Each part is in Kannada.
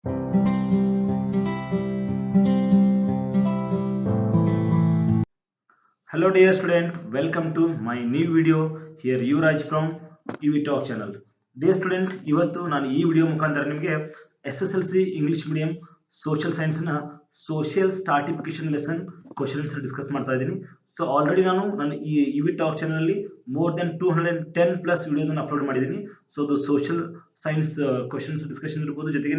Hello dear student, welcome to my new video. Here Yuvraj from EV Talk channel. Dear student, ಇವತ್ತು ನಾನು ಈ ವಿಡಿಯೋ ಮುಖಾಂತರ ನಿಮಗೆ SSLC English medium social science ನ ಸೋಷಿಯಲ್ ಸ್ಟಾರ್ಟಿಫಿಕೇಶನ್ ಲೆಸನ್ ಕ್ವಶನ್ಸ್ ಡಿಸ್ಕಸ್ ಮಾಡ್ತಾ ಇದ್ದೀನಿ. ಸೊ ಆಲ್ರೆಡಿ ನಾನು ಈ EV Talk ಚಾನಲ್ ಅಲ್ಲಿ ಮೋರ್ ದೆನ್ 210 ಪ್ಲಸ್ ವಿಡಿಯೋನ ಅಪ್ಲೋಡ್ ಮಾಡಿದ್ದೀನಿ. ಸೊ ಅದು ಸೋಷಿಯಲ್ ಸೈನ್ಸ್ ಕ್ವಶನ್ಸ್ ಡಿಸ್ಕಷನ್ ಇರಬಹುದು, ಜೊತೆಗೆ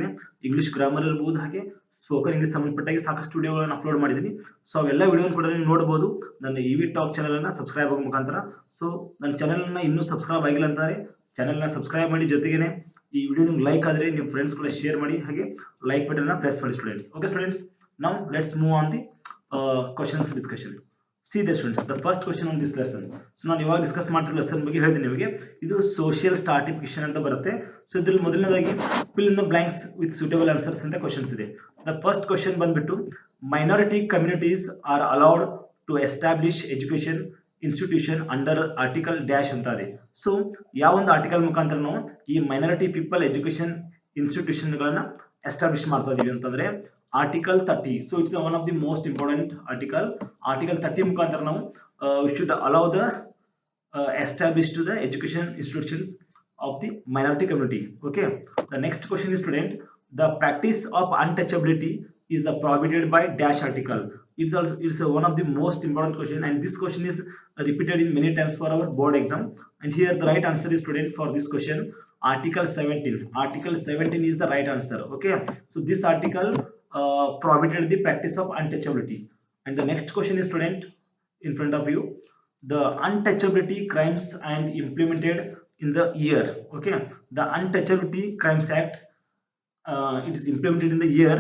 ಇಂಗ್ಲಿಷ್ ಗ್ರಾಮರ್ ಇರಬಹುದು, ಹಾಗೆ ಸ್ಪೋಕನ್ ಇಂಗ್ಲಿಷ್ ಸಂಬಂಧಪಟ್ಟಾಗಿ ಸಾಕಷ್ಟು ವಿಡಿಯೋಗಳನ್ನು ಅಪ್ಲೋಡ್ ಮಾಡಿದ್ದೀನಿ. ಸೊ ಅವೆಲ್ಲ ವಿಡಿಯೋನ ಕೂಡ ನೀವು ನೋಡಬಹುದು ನನ್ನ EV Talk ಚಾನಲ್ ಅನ್ನ ಸಬ್ಸ್ಕ್ರೈಬ್ ಆಗೋ ಮುಖಾಂತರ. ಸೊ ನನ್ನ ಚಾನಲ್ ಅನ್ನ ಇನ್ನೂ ಸಬ್ಸ್ಕ್ರೈಬ್ ಆಗಿಲ್ಲ ಅಂತಾರೆ ಚಾನಲ್ ನ ಸಬ್ಸ್ಕ್ರೈಬ್ ಮಾಡಿ, ಜೊತೆಗೆ ಈ ವಿಡಿಯೋ ನಿಮ್ಗೆ ಲೈಕ್ ಆದರೆ ನಿಮ್ಮ ಫ್ರೆಂಡ್ಸ್ ಕೂಡ ಶೇರ್ ಮಾಡಿ, ಹಾಗೆ ಲೈಕ್ ಬಟನ್ ಪ್ರೆಸ್ ಮಾಡಿ students. Okay students, now let's move on the questions discussion. C the students, the first question on this lesson. So ನಾನು ಇವಾಗ ಡಿಸ್ಕಸ್ ಮಾಡ್ತಿರೋ ಲೆಸನ್ ಬಗ್ಗೆ ಹೇಳಿದೆ ನಿಮಗೆ. ಇದು ಸೋಷಿಯಲ್ ಸ್ಟಾರ್ಟಿಫಿಕೇಶನ್ ಅಂತ ಬರುತ್ತೆ. ಸೊ ಇದ್ರಲ್ಲಿ ಮೊದಲನೇದಾಗಿ fill in the blanks with suitable answers ಅಂತ ಕ್ವಶನ್ಸ್ ಇದೆ. ದ ಫಸ್ಟ್ ಕ್ವಶನ್ ಬಂದ್ಬಿಟ್ಟು, minority communities are allowed to establish education institution under article dash ಅಂತ ಇದೆ. ಸೊ ಯಾವ ಒಂದು ಆರ್ಟಿಕಲ್ ಮುಖಾಂತರ ನಾವು ಈ ಮೈನಾರಿಟಿ ಪೀಪಲ್ ಎಜುಕೇಶನ್ ಇನ್ಸ್ಟಿಟ್ಯೂಷನ್ ಗಳನ್ನ ಎಸ್ಟಾಬ್ಲಿಷ್ ಮಾಡ್ತಾ ಇದೀವಿ ಅಂತಂದ್ರೆ article 30. So it's one of the most important article. Article 30 ಮುಖಾಂತರ ನಾವು should allow the establish to the education institutions of the minority community. Okay, the next question is, student, the practice of untouchability is prohibited by dash article. It's one of the most important question, and this question is repeated in many times for our board exam. And here the right answer is, student, for this question, article 17. Article 17 is the right answer. Okay, so this article prohibited the practice of untouchability. And the next question is, student, in front of you, the untouchability crimes and implemented in the year. Okay, the untouchability crimes act, it is implemented in the year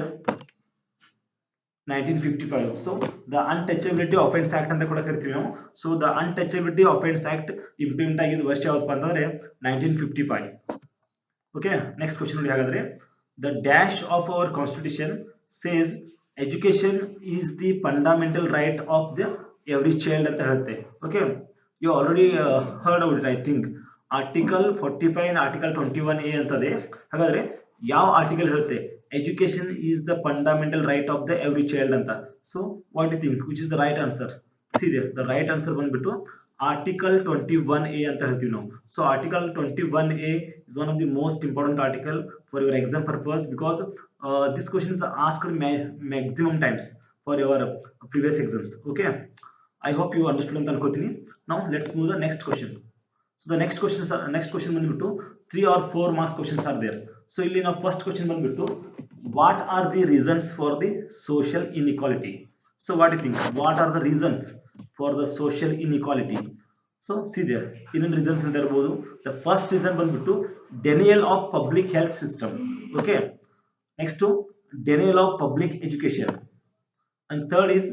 1955. So the untouchability offense act ಅಂತ ಕೂಡ ಕರಿತೀವಿ ನಾವು. So the untouchability offense act implement ಆಗಿದ್ದ ವರ್ಷ ಯಾವತ್ತಪ್ಪ ಅಂತಂದ್ರೆ 1955. Okay, next question ನೋಡಿ. ಹಾಗಾದ್ರೆ the dash of our constitution says education is the fundamental right of the every child ಅಂತ ಹೇಳುತ್ತೆ. Okay, you already heard about it, I think. Article 45 and article 21A ಅಂತದೆ. ಹಾಗಾದ್ರೆ ಯಾವ ಆರ್ಟಿಕಲ್ ಹೇಳುತ್ತೆ education is the fundamental right of the every child ಅಂತ? So what you think, which is the right answer? See there, the right answer ಬಂದ್ಬಿಟ್ಟು ಆರ್ಟಿಕಲ್ 21A ಅಂತ ಹೇಳ್ತೀವಿ ನಾವು. So article 21A is one of the most important article for your exam purpose, because this question is asked maximum times for your previous exams. Okay, I hope you understood ಅಂತ ಅನ್ಕೋತೀನಿ. Now let's move the next question. So the next question ಬಂದ್ಬಿಟ್ಟು 3 or 4 marks questions are there. So ಇಲ್ಲಿ ನಾವು first question ಬಂದ್ಬಿಟ್ಟು, what are the reasons for the social inequality? So what do you think, what are the reasons for the social inequality? So see there, ಇನ್ನೊಂದು reasons ಅಂತ ಇರಬಹುದು. The first reason ಬಂದ್ಬಿಟ್ಟು denial of public health system. Okay, next to denial of public education, and third is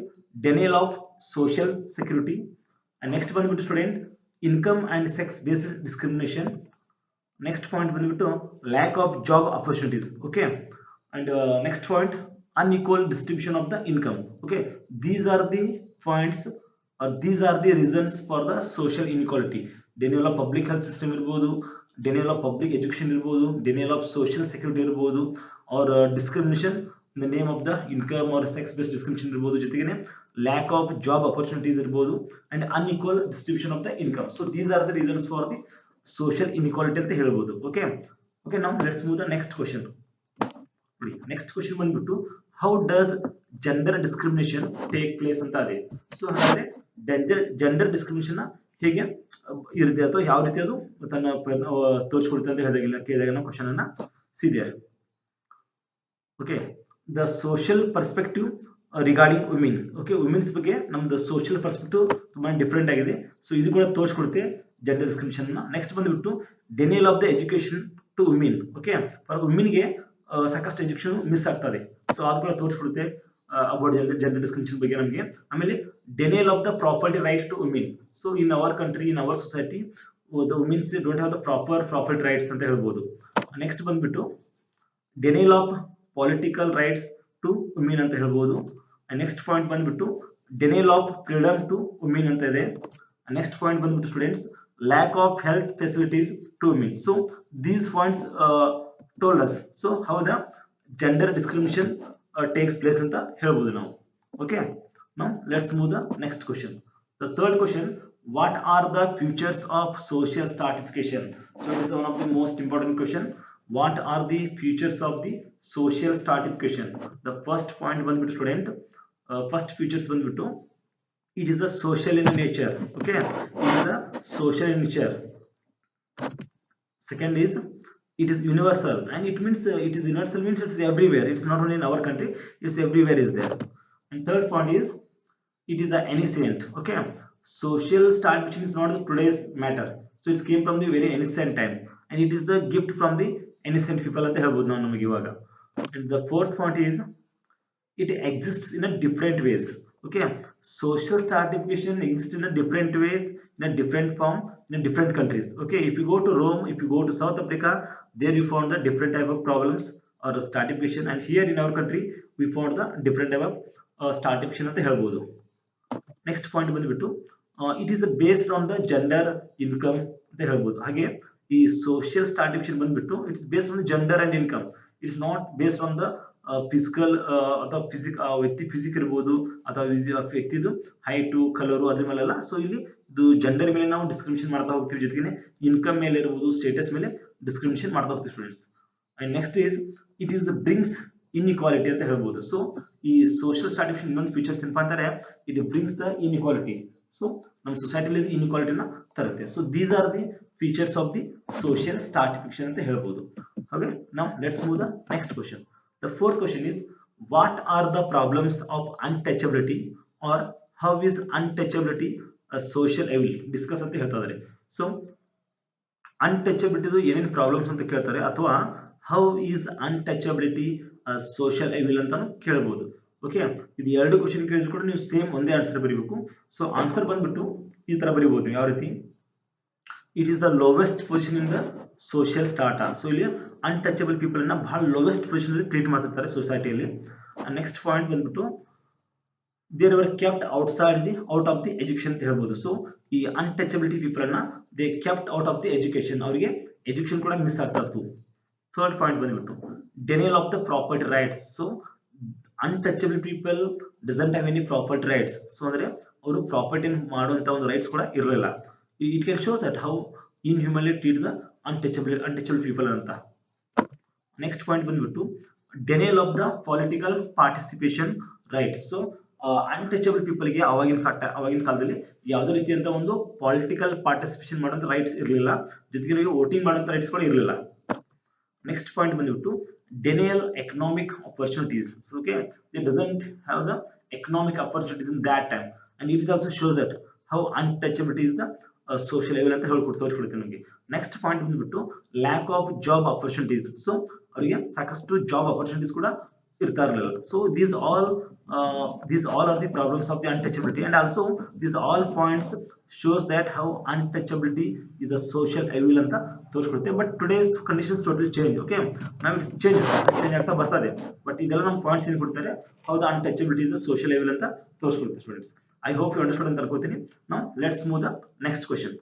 denial of social security, and next ಬಂದ್ಬಿಟ್ಟು, student, income and sex based discrimination. Next point ಬಂದ್ಬಿಟ್ಟು lack of job opportunities. Okay, and next point, unequal distribution of the income. Okay, these are the points, or these are the reasons for the social inequality. Denial of public health system ಇರಬಹುದು, denial of public education ಇರಬಹುದು, denial of social security ಇರಬಹುದು, or discrimination in the name of the income or sex based discrimination ಇರಬಹುದು, ಜೊತೆಗೆ lack of job opportunities ಇರಬಹುದು, and unequal distribution of the income. So these are the reasons for the social inequality ಅಂತ ಹೇಳ್ಬೋದು. Okay, okay, now let's move the next question. Next question ಬಂದ್ಬಿಟ್ಟು, how does gender discrimination take place ಅಂತ ಇದೆ. ಸೊ ಹಾಗಾದ್ರೆ ಜೆಂಡರ್ ಡಿಸ್ಕ್ರಿಮಿನೇಷನ್ ಹೇಗೆ ಇರುತ್ತೆ ಅಥವಾ ಯಾವ ರೀತಿ ಅದು ತನ್ನ ತೋರಿಸ್ಕೊಡುತ್ತೆ ಅಂತ ಕೇಳಿದಾಗ ನಾವು ಕ್ವಶನ್ ಅನ್ನ see there. Okay, the social perspective regarding women. Okay, women's ಬಗ್ಗೆ ನಮ್ದು ಸೋಷಿಯಲ್ ಪರ್ಸ್ಪೆಕ್ಟಿವ್ ತುಂಬಾ ಡಿಫ್ರೆಂಟ್ ಆಗಿದೆ. ಸೊ ಇದು ಕೂಡ ತೋರಿಸ್ಕೊಡುತ್ತೆ ಜೆಂಡರ್ ಡಿಸ್ಕ್ರಿಮಿನೇಷನ್. ನೆಕ್ಸ್ಟ್ ಬಂದ್ಬಿಟ್ಟು denial of the education to women. Okay, for ವುಮೆನ್ಗೆ ಸಾಕಷ್ಟು ಎಜುಕೇಶನ್ ಮಿಸ್ ಆಗ್ತದೆ. ಸೊ ಅದು ಕೂಡ ತೋರಿಸ್ಕೊಡುತ್ತೆ ಅಬೌಟ್ ಜೆಂಡರ್ ಡಿಸ್ಕ್ರಿಮಿನೇಷನ್ ಬಗ್ಗೆ ನಮಗೆ. ಆಮೇಲೆ denial of the property right to women. So in our country, in our society, the women's don't have the property rights ಅಂತ ಹೇಳ್ಬೋದು. ನೆಕ್ಸ್ಟ್ ಬಂದ್ಬಿಟ್ಟು denial of political rights to women ಅಂತ ಹೇಳ್ಬೋದು. ನೆಕ್ಸ್ಟ್ ಪಾಯಿಂಟ್ ಬಂದ್ಬಿಟ್ಟು denial of freedom to women ಅಂತ ಇದೆ. ನೆಕ್ಸ್ಟ್ ಪಾಯಿಂಟ್ ಬಂದ್ಬಿಟ್ಟು, students, lack of health facilities to women. So these points told us so how the gender discrimination takes place ಅಂತ ಹೇಳ್ಬೋದು ನಾವು. Okay, now let's move the next question. The third question, what are the features of social stratification? So it is one of the most important question. What are the features of the social stratification? The first point ಬಂದ್ಬಿಟ್ಟು ಸ್ಟೂಡೆಂಟ್, first features ಬಂದ್ಬಿಟ್ಟು it is the social in nature. Okay, it is the social in nature. Second is it is universal, and it means it is universal means it is everywhere, it's not only in our country, it's everywhere is there. And third point is it is the ancient. Okay, social stratification is not the today's matter, so it came from the very ancient time, and it is the gift from the ancient people anta helbodu ನಾವು ನಮಗೆ ಇವಾಗ. And the fourth point is it exists in a different ways. Okay, social stratification exists in a different ways, in a different form, in a different countries. Okay, if you go to Rome, if you go to South Africa, there you found the different type of problems or stratification, and here in our country we found the different type of stratification ಅಂತ ಹೇಳ್ಬೋದು. ನೆಕ್ಸ್ಟ್ ಪಾಯಿಂಟ್ ಬಂದ್ಬಿಟ್ಟು it is based on the gender income ಅಂತ ಹೇಳ್ಬೋದು. ಹಾಗೆ ಈ ಸೋಷಿಯಲ್ ಸ್ಟ್ರಾಟಿಫಿಕೇಶನ್ ಬಂದ್ಬಿಟ್ಟು it's based on gender and income, it's not based on the physical ಅಥವಾ ವ್ಯಕ್ತಿ ಫಿಸಿಕ್ ಇರ್ಬೋದು ಅಥವಾ ವ್ಯಕ್ತಿದು ಹೈಟು ಕಲರು ಅದ್ರ ಮೇಲೆಲ್ಲ. ಸೊ ಇಲ್ಲಿ ಇದು ಜೆಂಡರ್ ಮೇಲೆ ನಾವು ಡಿಸ್ಕ್ರಿಮಿನೇಷನ್ ಮಾಡ್ತಾ ಹೋಗ್ತೀವಿ, ಜೊತೆಗೆ ಇನ್ಕಮ್ ಮೇಲೆ ಇರ್ಬೋದು, ಸ್ಟೇಟಸ್ ಮೇಲೆ ಡಿಸ್ಕ್ರಿಮಿನೇಷನ್ ಮಾಡ್ತಾ ಹೋಗ್ತೀವಿ students. And next is it is brings inequality ಅಂತ ಹೇಳ್ಬೋದು. ಸೊ ಈ ಸೋಷಿಯಲ್ ಸ್ಟ್ರಾಟಿಫಿಕೇಶನ್ ಇನ್ನೊಂದು ಫೀಚರ್ಸ್ ಏನಪ್ಪಾ ಅಂತಾರೆ, it brings the inequality. So ನಮ್ಮ ಸೊಸೈಟಿಲಿ ಇನ್ಇಕ್ವಾಲಿಟಿನ ತರುತ್ತೆ. So these are the features of the social stratification ಅಂತ ಹೇಳ್ಬೋದು. ಹಾಗೆ ನಾವು let's move the next question. The fourth question is what are the problems of untouchability or how is untouchability social evil discuss ಅಂತ ಹೇಳ್ತಾ ಇದ್ದಾರೆ. ಸೊ ಅನ್ಟಚಬಿಲಿಟಿದು ಏನೇನು ಪ್ರಾಬ್ಲಮ್ಸ್ ಅಂತ ಕೇಳ್ತಾರೆ, ಅಥವಾ how is untouchability social evil ಅಂತಾನು ಕೇಳಬಹುದು. ಓಕೆ, ಇದು ಎರಡು ಕ್ವಶನ್ ಕೇಳಿದ್ರು ಕೂಡ ನೀವು ಸೇಮ್ ಒಂದೇ ಆನ್ಸರ್ ಬರೀಬೇಕು. ಸೊ ಆನ್ಸರ್ ಬಂದ್ಬಿಟ್ಟು ಈ ತರ ಬರೀಬಹುದು. ಯಾವ ರೀತಿ, it is the lowest position in the social strata. So ಇಲ್ಲಿ ಅನ್ಟಚಬಲ್ ಪೀಪಲ್ ಅನ್ನ ಬಹಳ ಲೋವೆಸ್ಟ್ ಪೊಸಿಷನ್ ಅಲ್ಲಿ ಟ್ರೀಟ್ ಮಾಡ್ತಿರ್ತಾರೆ ಸೊಸೈಟಿಯಲ್ಲಿ. ನೆಕ್ಸ್ಟ್ ಪಾಯಿಂಟ್ ಬಂದ್ಬಿಟ್ಟು there were kept out of the education ಅಂತ ಹೇಳ್ಬೋದು. ಸೊ ಈ ಅನ್ಟಚಬಿಲಿಟಿ ಪೀಪಲ್ ಅನ್ನ they kept out of the education, ಅವರಿಗೆ ಎಜುಕೇಶನ್ ಕೂಡ ಮಿಸ್ ಆಗ್ತಾ ಇತ್ತು. ಥರ್ಡ್ ಪಾಯಿಂಟ್ ಬಂದ್ಬಿಟ್ಟು denial of the property rights. So untouchable people doesn't have any property rights. So ಅಂದ್ರೆ ಅವರು ಪ್ರಾಪರ್ಟಿ ಮಾಡುವಂತ ಒಂದು ರೈಟ್ಸ್ ಕೂಡ ಇರಲಿಲ್ಲ. It can shows that how inhumanly treat the untouchable people ಅಂತ. ನೆಕ್ಸ್ಟ್ ಪಾಯಿಂಟ್ ಬಂದ್ಬಿಟ್ಟು denial of the political participation right. So untouchable ಪೀಪಲ್ಗೆ ಅವಾಗಿನ ಕಾಲದಲ್ಲಿ ಯಾವುದೇ ರೀತಿಯಂತ ಒಂದು ಪೊಲಿಟಿಕಲ್ ಪಾರ್ಟಿಸಿಪೇಷನ್ ಮಾಡುವಂತ ರೈಟ್ಸ್ ಇರಲಿಲ್ಲ, ಜೊತೆಗೆ ವೋಟಿಂಗ್ ಮಾಡುವಂತ ರೈಟ್ಸ್ ಕೂಡ ಇರಲಿಲ್ಲ. ನೆಕ್ಸ್ಟ್ ಪಾಯಿಂಟ್ ಬಂದ್ಬಿಟ್ಟು denial economic opportunities. So okay, they doesn't have the economic opportunities in that time, and it is also shows that how untouchability is the social level ಅಂತ ತೋರಿಸ್ಕೊಡುತ್ತೆ ನಮಗೆ. ನೆಕ್ಸ್ಟ್ ಪಾಯಿಂಟ್ ಬಂದ್ಬಿಟ್ಟು lack of job opportunities. So ಅವರಿಗೆ ಸಾಕಷ್ಟು ಜಾಬ್ ಅಪರ್ಚುನಿಟೀಸ್ ಕೂಡ ಇರ್ತಾ ಇರಲಿಲ್ಲ. So these all are the problems of the untouchability, and also these all points shows that how untouchability is a social evil ಅಂತ ತೋರಿಸ್ಕೊಡುತ್ತೆ. But today's conditions totally change. Okay, ನಾವು ಇಟ್ಸ್ ಚೇಂಜ್ ಆಗ್ತಾ ಬರ್ತದೆ. ಬಟ್ ಇದೆಲ್ಲ ನಮ್ಮ ಪಾಯಿಂಟ್ಸ್ ಏನು ಕೊಡ್ತಾರೆ, how the untouchability is a social evil ಅಂತ ತೋರಿಸ್ಕೊಡುತ್ತೆ students. I hope you understood ಅಂತ ಅನ್ಕೋತೀನಿ. ನಾವು let's move the next question.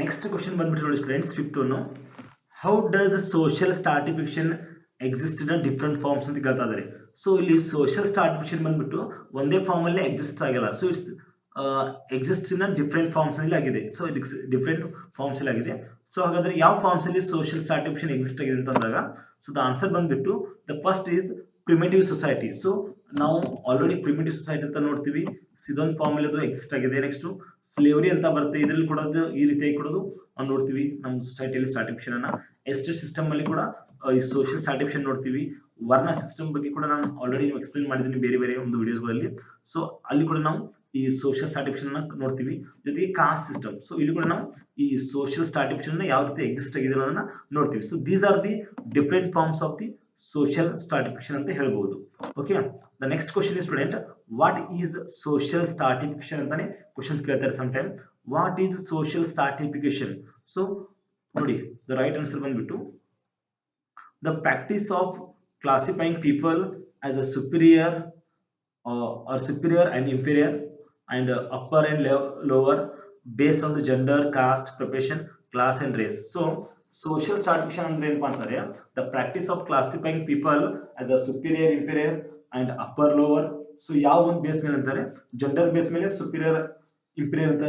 Next question ಬಂದ್ಬಿಟ್ಟು ನೋಡಿ students, fifth one, how does social stratification exist in different forms ಅಂತ ಕೇಳ್ತಾ ಇದ್ದಾರೆ. ಸೊ ಇಲ್ಲಿ ಸೋಷಿಯಲ್ ಸ್ಟ್ರಾಟಿಫಿಕೇಶನ್ ಬಂದ್ಬಿಟ್ಟು ಒಂದೇ ಫಾರ್ಮ್ ಅಲ್ಲೇ ಎಕ್ಸಿಸ್ಟ್ ಆಗಿಲ್ಲ. So it's exist in different forms ಅಲ್ಲಿ ಆಗಿದೆ. ಸೊ ಡಿಫ್ರೆಂಟ್ ಫಾರ್ಮ್ಸ್ ಅಲ್ಲಿ ಆಗಿದೆ. ಸೊ ಹಾಗಾದ್ರೆ ಯಾವ ಫಾರ್ಮ್ಸ್ ಅಲ್ಲಿ ಸೋಷಿಯಲ್ ಸ್ಟ್ರಾಟಿಫಿಕೇಶನ್ ಎಕ್ಸಿಸ್ಟ್ ಆಗಿದೆ ಅಂತ ಅಂದಾಗ, ಸೊ ದ ಆನ್ಸರ್ ಬಂದ್ಬಿಟ್ಟು the first is primitive society. So ನಾವು ಆಲ್ರೆಡಿ ಪ್ರಿಮಿಟಿವ್ ಸೊಸೈಟಿ ಅಂತ ನೋಡ್ತೀವಿ, ಇದೊಂದು ಫಾರ್ಮ್ ಅಲ್ಲಿ ಅದು ಎಕ್ಸಿಸ್ಟ್ ಆಗಿದೆ. ನೆಕ್ಸ್ಟ್ ಸ್ಲೇವರಿ ಅಂತ ಬರುತ್ತೆ, ಇದರಲ್ಲಿ ಕೂಡ ಈ ರೀತಿಯಾಗಿ ಕೊಡೋದು ನಾವು ನೋಡ್ತೀವಿ ನಮ್ಮ ಸೊಸೈಟಿಯಲ್ಲಿ ಸ್ಟ್ರಾಟಿಫಿಕೇಶನ್ ಅನ್ನ. ಎಸ್ಟೇಟ್ ಸಿಸ್ಟಮ್ ಅಲ್ಲಿ ಕೂಡ ಈ ಸೋಷಿಯಲ್ ಸ್ಟ್ರಾಟಿಫಿಕೇಶನ್ ನೋಡ್ತೀವಿ. ವರ್ಣ ಸಿಸ್ಟಮ್ ಬಗ್ಗೆ ಕೂಡ ನಾನು ಆಲ್ರೆಡಿ ಎಕ್ಸ್ಪ್ಲೇನ್ ಮಾಡಿದ್ದೀನಿ ಬೇರೆ ಬೇರೆ ಒಂದು ವಿಡಿಯೋಸ್ಗಳಲ್ಲಿ. ಸೊ ಅಲ್ಲಿ ಕೂಡ ನಾವು ಈ ಸೋಷಿಯಲ್ ಸ್ಟ್ರಾಟಿಫಿಕೇಶನ್ ನೋಡ್ತೀವಿ, ಜೊತೆಗೆ ಕಾಸ್ಟ್ ಸಿಸ್ಟಮ್. ಸೊ ಇಲ್ಲಿ ಕೂಡ ನಾವು ಈ ಸೋಷಿಯಲ್ ಸ್ಟ್ರಾಟಿಫಿಕೇಶನ್ ಯಾವ ರೀತಿ ಎಕ್ಸಿಸ್ಟ್ ಆಗಿದೆ ಅನ್ನೋದನ್ನ ನೋಡ್ತೀವಿ. So these are the different forms of the social stratification ಅಂತ ಹೇಳ್ಬಹುದು. Okay, the next question is student, what is social stratification ಅಂತಾನೆ ಕ್ವಶನ್ಸ್ ಕೇಳ್ತಾರೆ some time. What is social stratification? So ನೋಡಿ, ದ ರೈಟ್ ಆನ್ಸರ್ ಬಂದ್ಬಿಟ್ಟು the practice of classifying people as a superior or superior and inferior and upper and lower based on the gender, caste, profession, class and race. So social stratification ಅಂದ್ರೆ ಏನಪ್ಪಾ ಅಂತಂದ್ರೆ the practice of classifying people as a superior, inferior and upper lower. So ಯಾವ ಒಂದು ಬೇಸ್ ಮೇಲೆ ಅಂತಾರೆ, ಜೆಂಡರ್ ಬೇಸ್ ಮೇಲೆ ಸುಪೀರಿಯರ್ ಇಂಪೀರಿಯರ್ ಅಂತ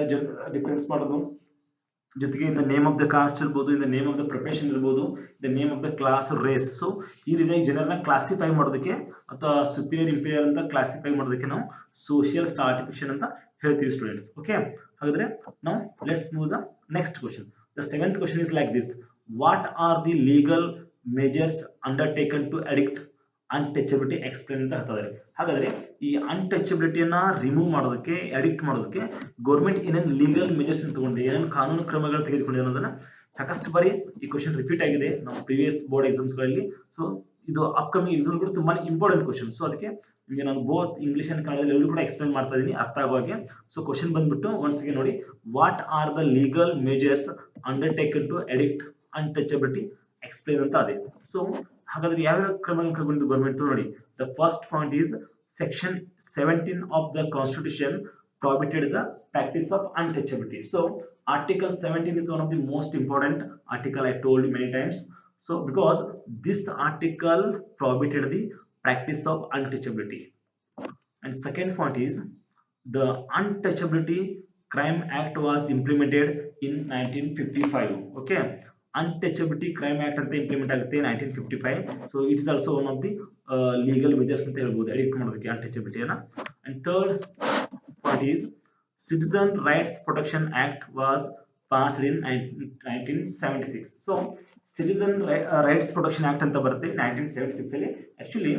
ಡಿಫರೆನ್ಸ್ ಮಾಡೋದು. ಜೊತೆಗೆ in the name of the caste ಇರ್ಬೋದು, in the name of the profession ಇರ್ಬೋದು, the name of the class, race. So ಈ ರೀತಿಯಾಗಿ ಜನರನ್ನ ಕ್ಲಾಸಿಫೈ ಮಾಡೋದಕ್ಕೆ ಅಥವಾ ಸುಪೀರಿಯರ್ ಇಂಪೀರಿಯರ್ ಅಂತ ಕ್ಲಾಸಿಫೈ ಮಾಡೋದಕ್ಕೆ ನಾವು ಸೋಷಿಯಲ್ ಸ್ಟಾಟಿಫಿಕೇಶನ್ ಅಂತ ಹೇಳ್ತೀವಿ ಸ್ಟೂಡೆಂಟ್ಸ್. ಓಕೆ, ಹಾಗಾದ್ರೆ ನಾವು let's move the next question. The seventh question is like this: what are the legal measures undertaken to addict untouchability explain ಅಂತ ಹೇಳ್ತಾರೆ. ಹಾಗಾದ್ರೆ ಈ ಅನ್ಟಚಬಿಲಿಟಿಯನ್ನ ರಿಮೂವ್ ಮಾಡೋದಕ್ಕೆ, ಅಡಿಕ್ಟ್ ಮಾಡೋದಕ್ಕೆ ಗೌರ್ಮೆಂಟ್ ಏನೇನು ಲೀಗಲ್ ಮೆಜರ್ಸ್ ತಗೊಂಡಿದೆ, ಏನೇನು ಕಾನೂನು ಕ್ರಮಗಳು ತೆಗೆದುಕೊಂಡಿದೆ ಅನ್ನೋದನ್ನ ಸಾಕಷ್ಟು ಬಾರಿ ಈ ಕ್ವಶನ್ ರಿಪೀಟ್ ಆಗಿದೆ ನಮ್ಮ ಪ್ರೀವಿಯಸ್ ಬೋರ್ಡ್ ಎಕ್ಸಾಮ್ಸ್ ಗಳಲ್ಲಿ. ಸೊ ಇದು ಅಪ್ಕಮಿಂಗ್ ಎಕ್ಸಾಮ್ ಕೂಡ ತುಂಬಾ ಇಂಪಾರ್ಟೆಂಟ್ ಕ್ವಶನ್. ಸೊ ಅದಕ್ಕೆ ನಿಮಗೆ ನಾನು ಬೋತ್ ಇಂಗ್ಲಿಷ್ ಅಂಡ್ ಕನ್ನಡದಲ್ಲಿ ಎರಡು ಕೂಡ ಎಕ್ಸ್ಪ್ಲೇನ್ ಮಾಡ್ತಾ ಇದೀನಿ ಅರ್ಥ ಆಗೋ ಹಾಗೆ. ಸೊ ಕ್ವಶನ್ ಬಂದ್ಬಿಟ್ಟು ಒನ್ಸ್ ಅಗೇನ್ ನೋಡಿ: what are the legal measures undertaken to addict untouchability explain ಅಂತ ಅದೇ. ಸೊ ಹಾಗಾದ್ರೆ ಯಾವ್ಯಾವ ಕ್ರಮಗಳನ್ನು ಕೈಗೊಂಡಿದ್ದು ಗೌರ್ಮೆಂಟ್ ನೋಡಿ. The first point is section 17 of the constitution prohibited the practice of untouchability. So article 17 is one of the most important article, I told you many times. So because this article prohibited the practice of untouchability. And second point is the Untouchability Crime Act was implemented in 1955. Okay, Untouchability Crime Act ಅಂತ ಇಂಪ್ಲಿಮೆಂಟ್ ಆಗುತ್ತೆ 1955. So it is also one of the legal measures ಅಂತ ಹೇಳ್ಬೋದು ಅಡಿಕ್ಟ್ ಮಾಡೋದಕ್ಕೆ untouchability ಅನ್ನ. And third point is Citizen Rights Protection Act was passed in 1976. So Citizen Rights Protection Act ಅಂತ ಬರುತ್ತೆ 1976 ಅಲ್ಲಿ. Actually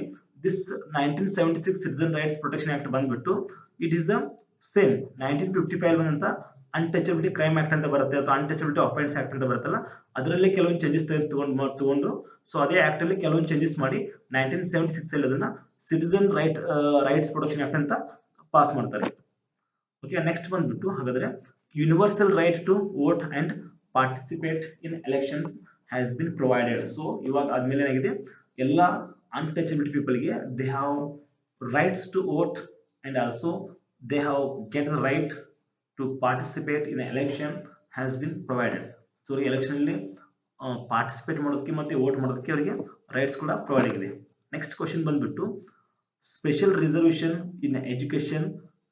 this 1976 Citizen Rights Protection Act ಬಂದ್ಬಿಟ್ಟು it is the same 1955 ಅಂತ ಅನ್ಟಚಬಿಲಿಟಿ ಕ್ರೈಮ್ ಆಕ್ಟ್ ಅಂತ ಬರುತ್ತೆ ಅಥವಾ ಅನ್ಟಚಬಿಲಿಟಿ ಅಫೆನ್ಸ್ ಆಕ್ಟ್ ಅಂತ ಬರುತ್ತಲ್ಲ, ಅದರಲ್ಲಿ ಕೆಲವೊಂದು ಚೇಂಜಸ್ ತಗೊಂಡು ಸೊ ಅದೇ ಆಕ್ಟ್ ಅಲ್ಲಿ ಕೆಲವೊಂದು ಚೇಂಜಸ್ ಮಾಡಿ 1976 ಅಲ್ಲಿ ಅದನ್ನ ಸಿಟಿಸನ್ ರೈಟ್ಸ್ ಪ್ರೊಟೆಕ್ಷನ್ ಆಕ್ಟ್ ಅಂತ ಪಾಸ್ ಮಾಡ್ತಾರೆ. ಓಕೆ, ನೆಕ್ಸ್ಟ್ ಬಂದ್ಬಿಟ್ಟು ಹಾಗಾದ್ರೆ universal right to vote and participate in elections has been provided. So ಇವಾಗ ಆದ್ಮೇಲೆ ಏನಾಗಿದೆ, ಎಲ್ಲ untouchability people ಗೆ they have rights to vote and also they have get the right to participate in an election has been provided. So election ಅಲ್ಲಿ ಪಾರ್ಟಿಸಿಪೇಟ್ ಮಾಡೋದಕ್ಕೆ ಮತ್ತೆ ವೋಟ್ ಮಾಡೋದಕ್ಕೆ ಅವರಿಗೆ ರೈಟ್ಸ್ ಕೂಡ ಪ್ರೊವೈಡ್ ಆಗಿದೆ. ನೆಕ್ಸ್ಟ್ ಕ್ವಶನ್ ಬಂದ್ಬಿಟ್ಟು special reservation in education,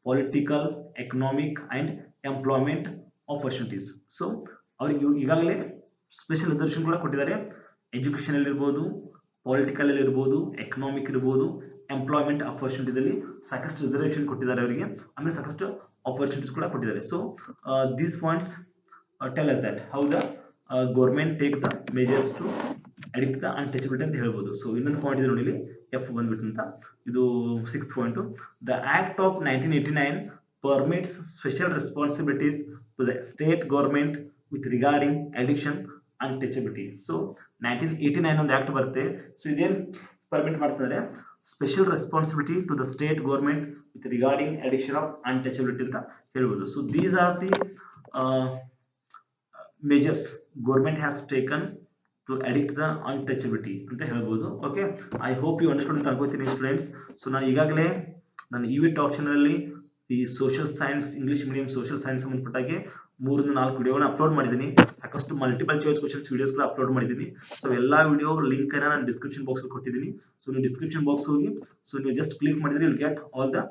political, economic and employment opportunities. So ಅವ್ರಿಗೆ ಈಗಾಗಲೇ ಸ್ಪೆಷಲ್ ರಿಸರ್ವೇಶನ್ ಕೂಡ ಕೊಟ್ಟಿದ್ದಾರೆ. ಎಜುಕೇಶನ್ ಅಲ್ಲಿ ಇರ್ಬೋದು, ಪೊಲಿಟಿಕಲ್ ಅಲ್ಲಿ ಇರ್ಬೋದು, ಎಕನಾಮಿಕ್ ಇರ್ಬೋದು, ಎಂಪ್ಲಾಯ್ಮೆಂಟ್ ಆಪರ್ಚುನಿಟೀಸ್ ಅಲ್ಲಿ ಸಾಕಷ್ಟು ರಿಸರ್ವೇಶನ್ ಕೊಟ್ಟಿದ್ದಾರೆ ಅವರಿಗೆ, ಆಮೇಲೆ ಸಾಕಷ್ಟು ಆಪರ್ಚುನಿಟೀಸ್ ಕೂಡ ಕೊಟ್ಟಿದ್ದಾರೆ. So these points tell us that how the government take the measures to addict the untouchability ಅಂತ ಹೇಳ್ಬೋದು. ಸೊ ಇನ್ನೊಂದು ಪಾಯಿಂಟ್ ಇದೆ ನೋಡಿ, ಎಫ್ ಬಂದ್ಬಿಟ್ಟು ಅಂತ, ಇದು 6th point. The act of 1989 permits special responsibilities to the state government with regarding addiction untouchability. So 1989 ಒಂದು ಆಕ್ಟ್ ಬರುತ್ತೆ. ಸೊ ಇದೇನು ಪರ್ಮಿಟ್ ಮಾಡ್ತಾರೆ, special responsibility to the state government with regarding addiction of untouchability ಅಂತ ಹೇಳ್ಬೋದು. So these are the measures government has taken to addict the untouchability ಅಂತ ಹೇಳ್ಬೋದು. Okay, I hope you understand ಅಂತ ಅನ್ಕೋತೀನಿ ಸ್ಟೂಡೆಂಟ್ಸ್. ಸೊ ನಾನು ಈಗಾಗಲೇ ನನ್ನ EVT ಆಪ್ಷನ್ ಅಲ್ಲಿ ಈ social science, English medium social science ಸಂಬಂಧಪಟ್ಟಾಗೆ 3-4 ವಿಡಿಯೋನ ಅಪ್ಲೋಡ್ ಮಾಡಿದ್ದೀನಿ. ಸಾಕಷ್ಟು ಮಲ್ಟಿಪಲ್ ಚಾಯ್ಸ್ ಕ್ವಶನ್ಸ್ ವಿಡಿಯೋಸ್ ಕೂಡ ಅಪ್ಲೋಡ್ ಮಾಡಿದ್ದೀನಿ. ಸೊ ಎಲ್ಲಾ ವಿಡಿಯೋ ಲಿಂಕ್ ಅನ್ನ ನಾನು ಡಿಸ್ಕ್ರಿಪ್ಷನ್ ಬಾಕ್ಸ್ ಅಲ್ಲಿ ಕೊಟ್ಟಿದ್ದೀನಿ. ಸೊ ನೀವು ಡಿಸ್ಕ್ರಿಪ್ಷನ್ ಬಾಕ್ಸ್ ಹೋಗಿ, ಸೊ ನೀವು ಜಸ್ಟ್ ಕ್ಲಿಕ್ ಮಾಡಿದ್ರೆ you get all the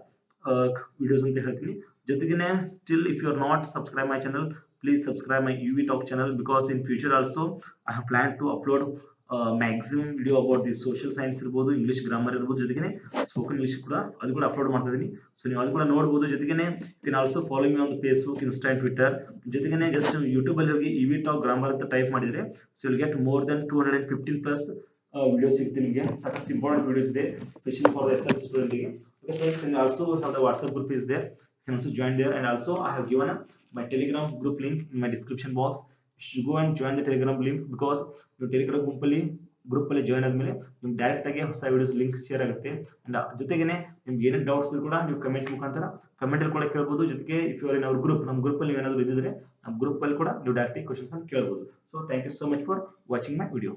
videos ಅಂತ ಹೇಳ್ತೀನಿ. ಜೊತೆಗೇನೆ still if you are not subscribe my channel, please subscribe my UV Talk channel, because in future also I have planned to upload maximum video about the social science ಇರಬಹುದು, ಇಂಗ್ಲಿಷ್ ಗ್ರಾಮರ್ ಇರಬಹುದು, ಜೊತೆಗೆ ಸ್ಪೋಕನ್ ಇಂಗ್ಲಿಷ್ ಕೂಡ ಅದು ಕೂಡ ಅಪ್ಲೋಡ್ ಮಾಡ್ತಾ ಇದೀನಿ. ಸೊ ನೀವು ಅದು ಕೂಡ ನೋಡಬಹುದು. ಜೊತೆಗೆ you can also follow me on the Facebook, Insta and Twitter. ಜೊತೆಗೆ ಜಸ್ಟ್ ಯೂಟ್ಯೂಬ್ ಅಲ್ಲಿ ಹೋಗಿ EV Talk ಗ್ರಾಮರ್ ಅಂತ ಟೈಪ್ ಮಾಡಿದ್ರೆ so will get more than 215+ videos ಸಿಗುತ್ತೆ ನಿಮಗೆ. ಸಾಕಷ್ಟು ಇಂಪಾರ್ಟೆಂಟ್ ವಿಡಿಯೋಸ್ ಇದೆ, specially for the SSLC student ಗೆ. Okay friends, and also have the WhatsApp group is there, you can also join there. And also I have given my Telegram group link in my description box. You should go and join the Telegram link, because ನೀವು Telegram ಗ್ರೂಪ್ ಅಲ್ಲಿ ಜಾಯ್ನ್ ಆದ್ಮೇಲೆ ನಿಮ್ಗೆ ಡೈರೆಕ್ಟ್ ಆಗಿ ಹೊಸ ವಿಡಿಯೋಸ್ ಲಿಂಕ್ ಶೇರ್ ಆಗುತ್ತೆ. ಅಂಡ್ ಜೊತೆಗೇನೆ ನಿಮ್ಗೆ ಏನೇನು ಡೌಟ್ಸ್ ಕೂಡ ನೀವು ಕಮೆಂಟ್ ಮುಖಾಂತರ ಕಮೆಂಟ್ ಅಲ್ಲಿ ಕೂಡ ಕೇಳಬಹುದು. ಜೊತೆಗೆ if you are in our group, ನಮ್ಮ ಗ್ರೂಪ್ ಅಲ್ಲಿ ಏನಾದರೂ ಇದ್ದಿದ್ರೆ ನಮ್ಮ ಗ್ರೂಪ್ ಅಲ್ಲಿ ಕೂಡ ನೀವು ಡೈರೆಕ್ಟ್ ಕ್ವೆಶ್ಚನ್ಸ್ ಅನ್ನು ಕೇಳಬಹುದು. So thank you so much for watching my video.